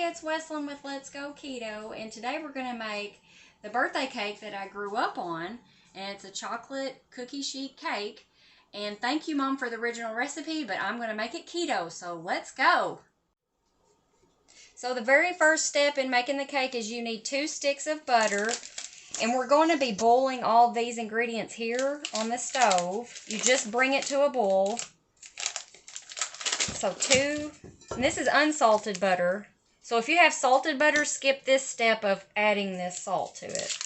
it's Wesleyan with Let's Go Keto, and today we're going to make the birthday cake that I grew up on, and it's a chocolate cookie sheet cake. And thank you, Mom, for the original recipe, but I'm going to make it keto, so let's go. So the very first step in making the cake is you need 2 sticks of butter, and we're going to be boiling all these ingredients here on the stove. You just bring it to a boil. So 2, and this is unsalted butter. So if you have salted butter, skip this step of adding this salt to it.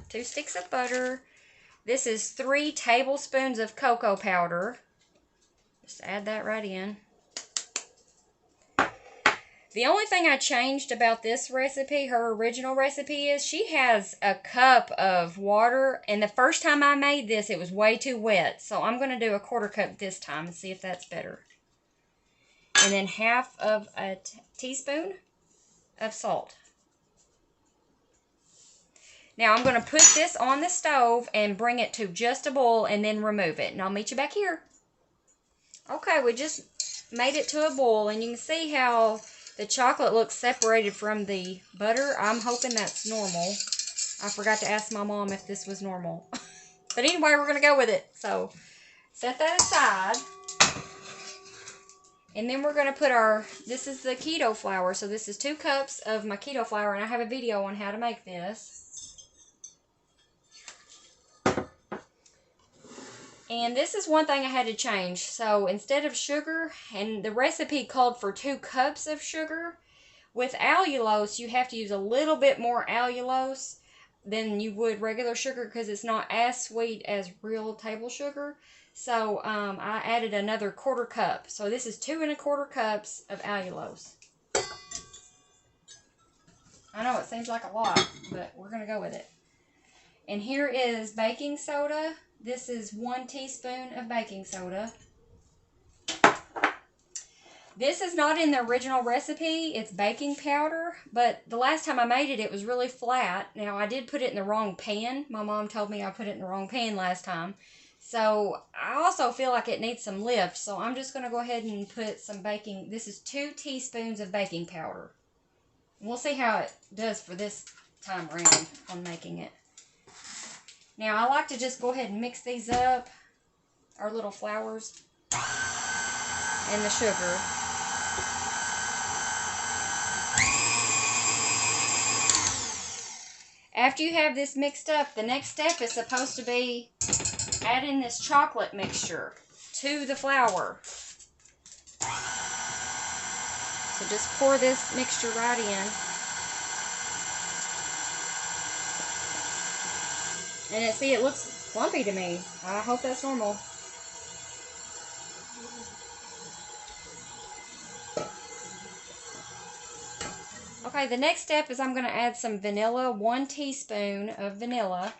Two sticks of butter. This is 3 tablespoons of cocoa powder. Just add that right in. The only thing I changed about this recipe, her original recipe, is she has a cup of water, and the first time I made this, it was way too wet. So I'm going to do a 1/4 cup this time and see if that's better. And then half of a teaspoon of salt. Now I'm going to put this on the stove and bring it to just a boil and then remove it. And I'll meet you back here. Okay, we just made it to a boil, and you can see how the chocolate looks separated from the butter. I'm hoping that's normal. I forgot to ask my mom if this was normal. But anyway, we're going to go with it. So, set that aside. And then we're going to put this is the keto flour. So this is 2 cups of my keto flour, and I have a video on how to make this. And this is one thing I had to change. So instead of sugar, and the recipe called for 2 cups of sugar, with allulose you have to use a little bit more allulose than you would regular sugar because it's not as sweet as real table sugar. So I added another 1/4 cup. So this is 2 1/4 cups of allulose. I know it seems like a lot, but we're going to go with it. And here is baking soda. This is 1 teaspoon of baking soda. This is not in the original recipe. It's baking powder, but the last time I made it, it was really flat. Now, I did put it in the wrong pan. My mom told me I put it in the wrong pan last time. So, I also feel like it needs some lift, so I'm just going to go ahead and put some baking. This is 2 teaspoons of baking powder. We'll see how it does for this time around on making it. Now, I like to just go ahead and mix these up, our little flours, and the sugar. After you have this mixed up, the next step is supposed to be adding this chocolate mixture to the flour. So just pour this mixture right in. And see, it looks lumpy to me. I hope that's normal. Okay, the next step is I'm going to add some vanilla, 1 teaspoon of vanilla.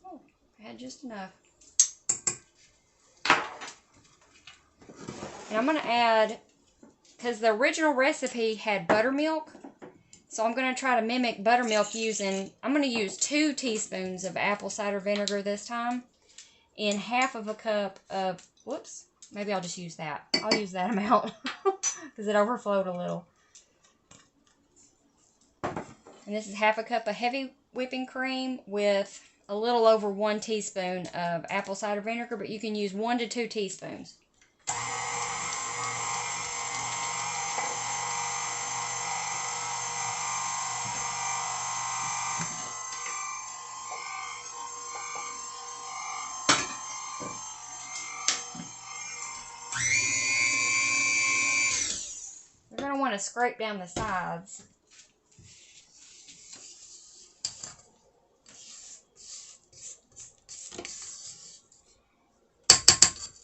Oh, I had just enough. And I'm going to add, because the original recipe had buttermilk, so I'm going to try to mimic buttermilk I'm going to use 2 teaspoons of apple cider vinegar this time, and half of a cup of, whoops, maybe I'll just use that. I'll use that amount, because it overflowed a little. And this is half a cup of heavy whipping cream with a little over 1 teaspoon of apple cider vinegar, but you can use 1 to 2 teaspoons. To scrape down the sides.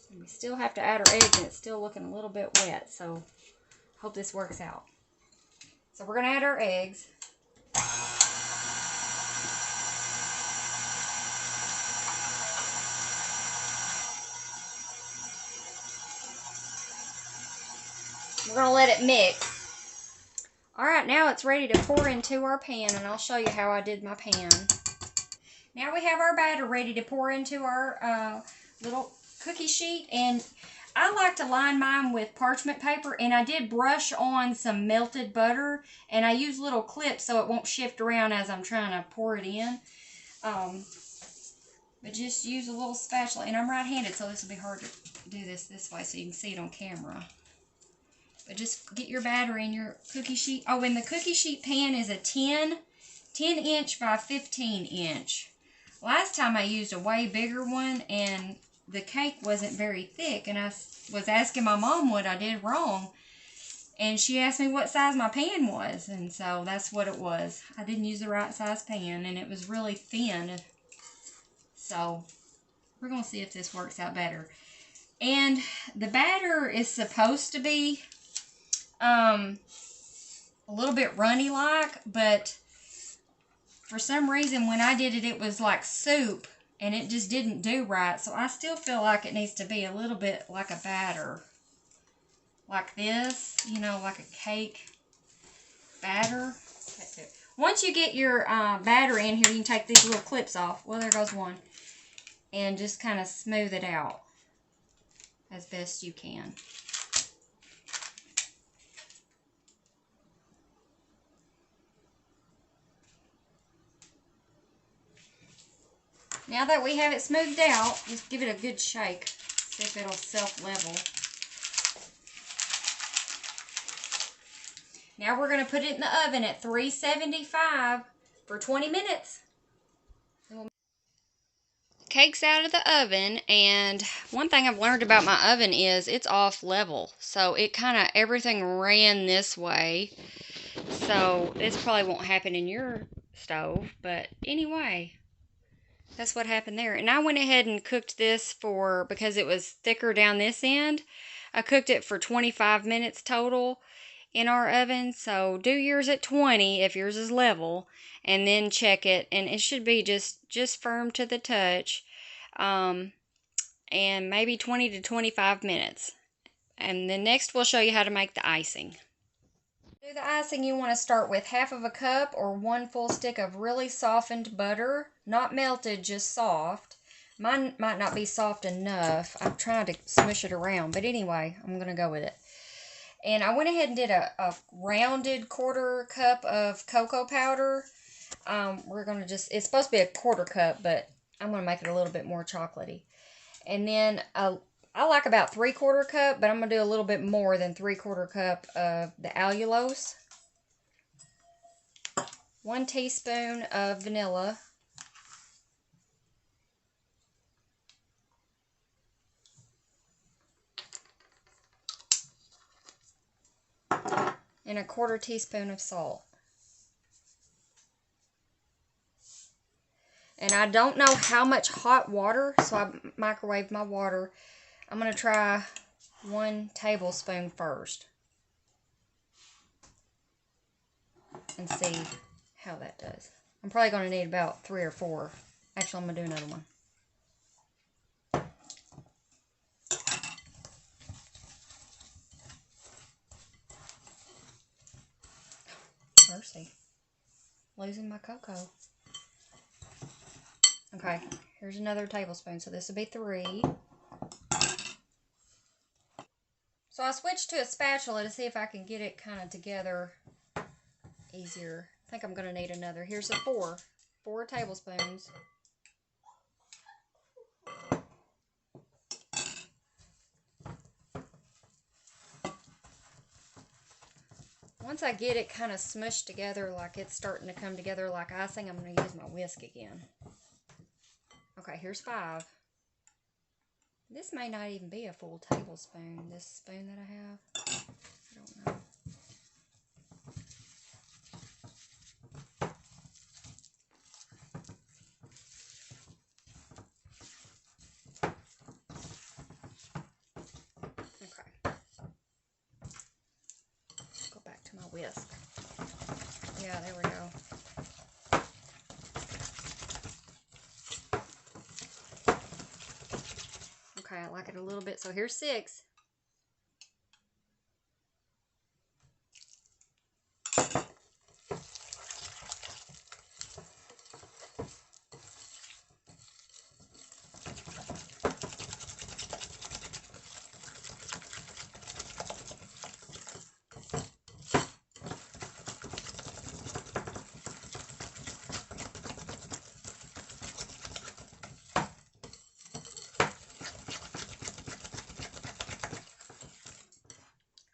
And we still have to add our eggs, and it's still looking a little bit wet, so hope this works out. So we're going to add our eggs. We're going to let it mix. Alright, now it's ready to pour into our pan, and I'll show you how I did my pan. Now we have our batter ready to pour into our little cookie sheet, and I like to line mine with parchment paper, and I did brush on some melted butter, and I use little clips so it won't shift around as I'm trying to pour it in. But just use a little spatula, and I'm right-handed, so this will be hard to do this way so you can see it on camera. But just get your batter in your cookie sheet. Oh, and the cookie sheet pan is a 10 inch by 15 inch. Last time I used a way bigger one, and the cake wasn't very thick, and I was asking my mom what I did wrong, and she asked me what size my pan was, and so that's what it was. I didn't use the right size pan, and it was really thin. So we're going to see if this works out better. And the batter is supposed to be a little bit runny like, but for some reason when I did it, it was like soup, and it just didn't do right. So I still feel like it needs to be a little bit like a batter. Like this, you know, like a cake batter. Once you get your batter in here, you can take these little clips off. Well, there goes one. And just kind of smooth it out as best you can. Now that we have it smoothed out, just give it a good shake. See if it'll self-level. Now we're going to put it in the oven at 375 for 20 minutes. Cake's out of the oven, and one thing I've learned about my oven is it's off level. So it kind of, everything ran this way. So this probably won't happen in your stove, but anyway, that's what happened there. And I went ahead and cooked this because it was thicker down this end, I cooked it for 25 minutes total in our oven. So do yours at 20 if yours is level, and then check it, and it should be just firm to the touch, and maybe 20 to 25 minutes. And then next we'll show you how to make the icing. To do the icing, you want to start with half of a cup or 1 full stick of really softened butter, not melted, just soft. Mine might not be soft enough. I'm trying to smush it around, but anyway, I'm going to go with it. And I went ahead and did a rounded 1/4 cup of cocoa powder. We're going to it's supposed to be a 1/4 cup, but I'm going to make it a little bit more chocolatey. And then I like about 3/4 cup, but I'm going to do a little bit more than 3/4 cup of the allulose. 1 teaspoon of vanilla. And 1/4 teaspoon of salt. And I don't know how much hot water, so I microwaved my water. I'm going to try 1 tablespoon first and see how that does. I'm probably going to need about 3 or 4. Actually, I'm going to do another one. Mercy. Losing my cocoa. Okay, here's another tablespoon. So this will be 3. So I switched to a spatula to see if I can get it kind of together easier. I think I'm going to need another. Here's a 4 tablespoons. Once I get it kind of smushed together, like it's starting to come together like icing, I'm going to use my whisk again. Okay, here's 5. This may not even be a full tablespoon, this spoon that I have. I don't know. Okay. Go back to my whisk. Yeah, there we go. Okay, I like it a little bit. So here's 6.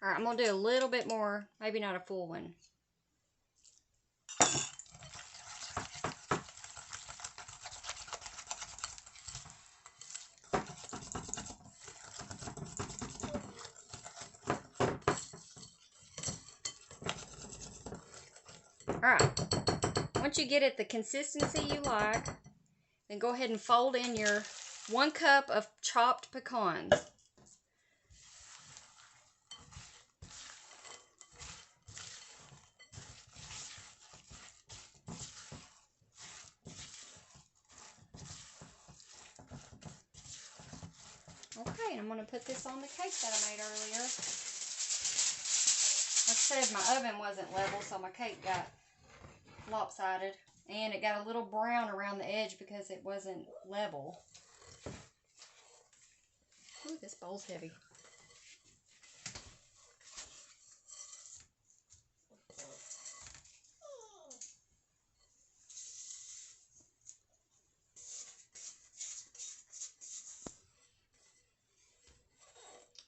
Alright, I'm going to do a little bit more, maybe not a full one. Alright, once you get it the consistency you like, then go ahead and fold in your 1 cup of chopped pecans. Okay, and I'm going to put this on the cake that I made earlier. Like I said, my oven wasn't level, so my cake got lopsided. And it got a little brown around the edge because it wasn't level. Ooh, this bowl's heavy.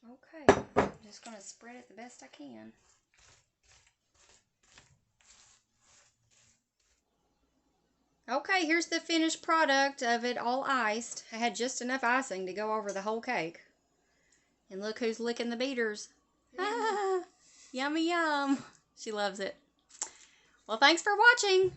Okay, I'm just going to spread it the best I can. Okay, here's the finished product of it all iced. I had just enough icing to go over the whole cake. And look who's licking the beaters. Ah, yummy yum. She loves it. Well, thanks for watching.